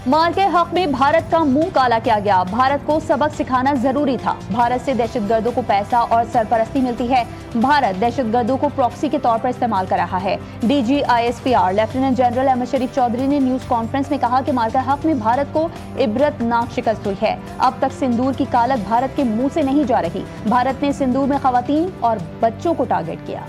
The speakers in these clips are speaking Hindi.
माल के हक में भारत का मुंह काला किया गया। भारत को सबक सिखाना जरूरी था। भारत से दहशतगर्दों को पैसा और सरपरस्ती मिलती है। भारत दहशतगर्दों को प्रॉक्सी के तौर पर इस्तेमाल कर रहा है। DG ISPR lieutenant general Ahmed Sharif Chaudhry ने न्यूज कॉन्फ्रेंस में कहा कि माल के हक में भारत को इबरतनाक शिकस्त हुई है। अब तक सिंदूर की कालक भारत के मुंह से नहीं जा रही। भारत ने सिंदूर में खवातीन और बच्चों को टारगेट किया।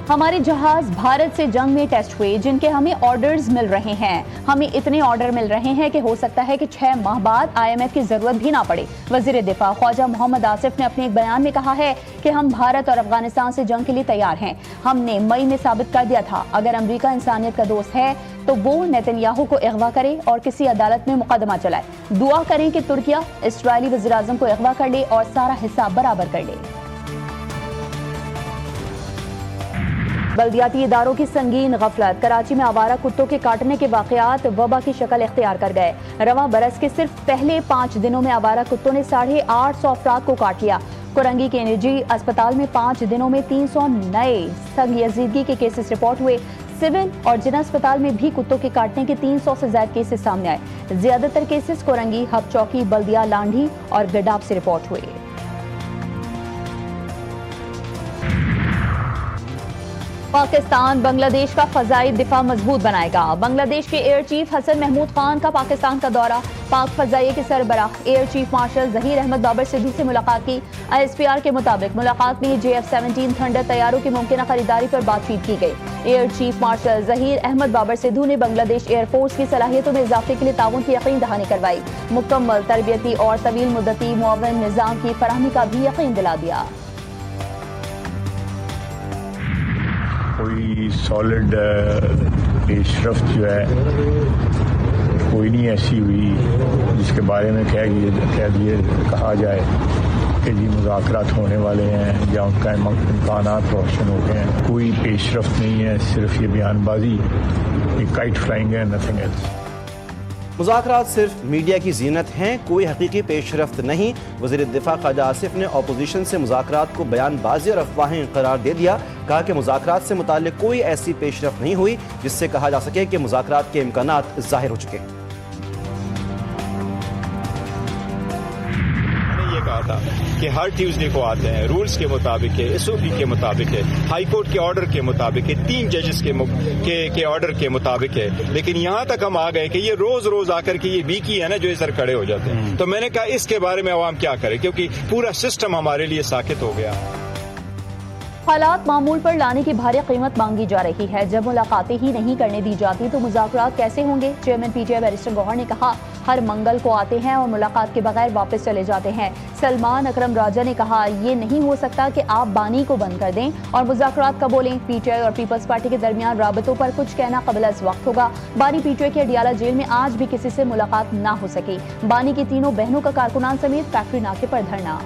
हमारे जहाज भारत से जंग में टेस्ट हुए, जिनके हमें ऑर्डर्स मिल रहे हैं। हमें इतने ऑर्डर मिल रहे हैं कि हो सकता है कि 6 माह बाद IMF की जरूरत भी ना पड़े। वजीर दिफा ख्वाजा मोहम्मद आसिफ ने अपने एक बयान में कहा है कि हम भारत और अफगानिस्तान से जंग के लिए तैयार हैं। हमने मई में साबित कर दिया था, अगर अमेरिका इंसानियत का दोस्त है तो वो नेतन्याहू को अगवा करे और किसी अदालत में मुकदमा चलाए। दुआ करें कि तुर्किया इस्राएली वज़ीर आज़म को अगवा कर ले और सारा हिसाब बराबर कर ले। बल्दियाती इदारों की संगीन गफलत। कराची में आवारा कुत्तों के काटने के वाकयात वबा की शक्ल इख्तियार कर गए। रवां बरस के सिर्फ पहले 5 दिनों में आवारा कुत्तों ने 850 अफराद को काट लिया। कोरंगी के निजी अस्पताल में 5 दिनों में 300 नए संगीदगी के केसेस रिपोर्ट हुए। सिविल और जिला अस्पताल में भी कुत्तों के काटने के 300 से ज्यादा केसेस सामने आए। ज्यादातर केसेस कोरंगी, हब चौकी, बल्दिया, लांढी और गडाब से रिपोर्ट हुए। पाकिस्तान बांग्लादेश का फजाई दिफा मजबूत बनाएगा। बांग्लादेश के एयर चीफ हसन महमूद खान का पाकिस्तान का दौरा। पाक फजाइये के सरबराह air chief marshal Zaheer Ahmed Babar Sidhu से मुलाकात की। ISPR के मुताबिक मुलाकात में JF-17 थंडर तैयारों की मुमकिन खरीदारी पर बातचीत की गई। Air chief marshal Zaheer Ahmed Babar Sidhu ने बांग्लादेश एयरफोर्स की सलाहियतों में इजाफे के लिए ताउन की यकीन दहानी करवाई। मुकम्मल तरबियती और तवील मुद्दती मुआवन निज़ाम की फराहमी का भी यकीन दिला दिया। कोई सॉलिड पेशरफ्त जो है कोई नहीं ऐसी हुई जिसके बारे में कहा जाए कि जी मुज़ाकरात होने वाले हैं या उनका इम्कानात रोशन हो गए हैं। कोई पेशरफ्त नहीं है, सिर्फ ये बयानबाजी, ये काइट फ्लाइंग है, नथिंग एल्स। मुज़ाकरात सिर्फ मीडिया की जीनत हैं, कोई हकीकी पेशरफ्त नहीं। वज़ीर दिफा ख्वाजा आसिफ ने अपोजिशन से मुज़ाकरात को बयानबाजी और अफवाहें करार दे दिया। कहा कि मुज़ाकरात से मुताल्लिक़ कोई ऐसी पेशरफ्त नहीं हुई जिससे कहा जा सके कि मुज़ाकरात के इम्कानात ज़ाहिर हो चुके हैं। कहा था कि हर ट्यूसडे को आते हैं, रूल्स के मुताबिक है, SOP के मुताबिक है, हाई कोर्ट के ऑर्डर के मुताबिक है, 3 जजेस के ऑर्डर के मुताबिक है। लेकिन यहां तक हम आ गए कि ये रोज रोज आकर के ये बीकी है ना जो इधर खड़े हो जाते हैं। तो मैंने कहा इसके बारे में अवाम क्या करे, क्योंकि पूरा सिस्टम हमारे लिए साकित हो गया। हालात मामूल पर लाने की भारी कीमत मांगी जा रही है। जब मुलाकातें ही नहीं करने दी जाती तो मुज़ाकरात कैसे होंगे। चेयरमैन PTI बैरिस्टर गौहर ने कहा, हर मंगल को आते हैं और मुलाकात के बगैर वापस चले जाते हैं। सलमान अकरम राजा ने कहा, ये नहीं हो सकता कि आप बानी को बंद कर दें और मुज़ाकरात का बोलें। PTI और पीपल्स पार्टी के दरमियान राबतों पर कुछ कहना कबल अज़ वक्त होगा। बानी PTI के अडियाला जेल में आज भी किसी से मुलाकात ना हो सकी। बानी की तीनों बहनों का कारकुनान समेत फैक्ट्री नाके पर धरना।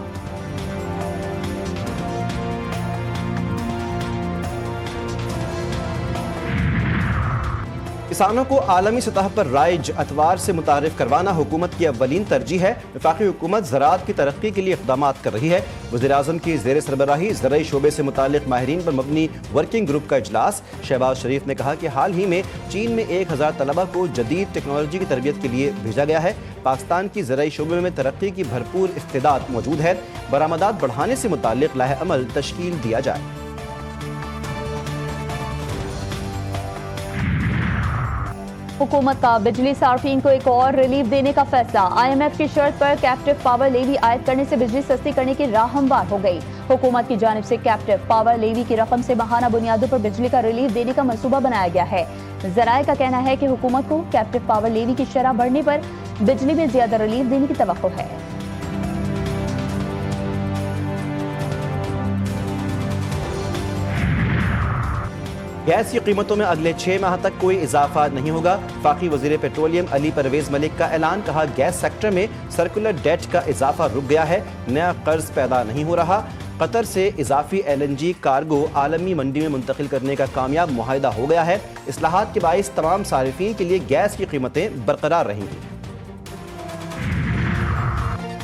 किसानों को आलमी सतह पर राइज अतवार से मुतारिफ करवाना हुकूमत की अव्वलीन तरजीह है। वफाकी हुकूमत ज़राअत की तरक्की के लिए इक़दामात कर रही है। वज़ीर-ए-आज़म की ज़ेर सरबराही ज़रई शोबे से मुतालिक माहिरीन पर मबनी वर्किंग ग्रुप का इजलास। शहबाज शरीफ ने कहा कि हाल ही में चीन में 1000 तलबा को जदीद टेक्नोलॉजी की तरबियत के लिए भेजा गया है। पाकिस्तान की ज़रई शोबे में तरक्की की भरपूर इस्तेदाद मौजूद है। बरामदात बढ़ाने से मुतालिक लाहे अमल तश्कील दिया जाए। हुकूमत का बिजली सार्फिन को एक और रिलीफ देने का फैसला। IMF की शर्त पर कैप्टिव पावर लेवी आयद करने से बिजली सस्ती करने की राह हमवार हो गई। हुकूमत की जानिब से कैप्टिव पावर लेवी की रकम से माहाना बुनियादों पर बिजली का रिलीफ देने का मंसूबा बनाया गया है। जराए का कहना है कि हुकूमत को कैप्टिव पावर लेवी की शरह बढ़ने पर बिजली में ज्यादा रिलीफ देने की तवक्को है। गैस की कीमतों में अगले 6 माह तक कोई इजाफा नहीं होगा। वफाकी वजीर पेट्रोलियम अली परवेज मलिक का ऐलान। कहा, गैस सेक्टर में सर्कुलर डेट का इजाफा रुक गया है, नया कर्ज पैदा नहीं हो रहा। कतर से इजाफी LNG कार्गो आलमी मंडी में मुंतकिल करने का कामयाब मुआहिदा हो गया है। इस्लाहात के बाइस तमाम सारिफीन के लिए गैस की कीमतें बरकरार रहेंगी।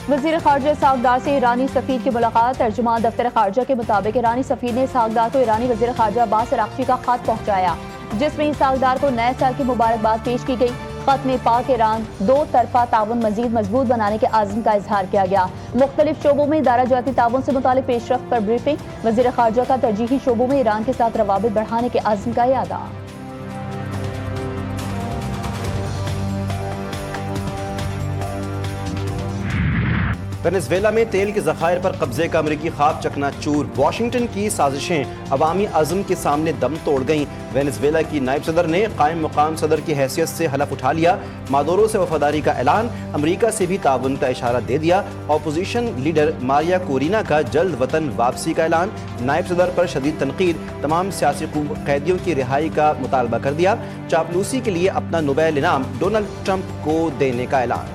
वजीर खारजा इसहाकदार से ईरानी सफीर की मुलाकात। तर्जुमान दफ्तर खारजा के मुताबिक ईरानी सफीर ने इसहाकदार को ईरानी वजीर खारजा अब्बास अरागची का खत पहुंचाया, जिसमें इसहाकदार को नए साल की मुबारकबाद पेश की गई। खत में पाक ईरान दो तरफा ताउन मजीद मजबूत बनाने के आज़म का इजहार किया गया। मुख्तलिफ शोबों में दायरा जाती ताउन से मुतालिक पेशरफ्त पर ब्रीफिंग। वजीर खारजा का तरजीही शोबों में ईरान के साथ रवाबित बढ़ाने के आज़म का यादा। वेनेजुएला में तेल के ज़खायर पर कब्जे का अमरीकी ख्वाब चकनाचूर। वाशिंगटन की साजिशें अवामी अज़म के सामने दम तोड़ गईं। वेनेजुएला की नायब सदर ने कायम मुकाम सदर की हैसियत से हलफ उठा लिया। मादुरो से वफादारी का ऐलान, अमरीका से भी ताउन का इशारा दे दिया। अपोजिशन लीडर मारिया कोरिना का जल्द वतन वापसी का ऐलान। नायब सदर पर शदीद तनकीद, तमाम सियासी कैदियों की रिहाई का मुतालबा कर दिया। चापलूसी के लिए अपना नोबेल इनाम डोनाल्ड ट्रंप को देने का ऐलान।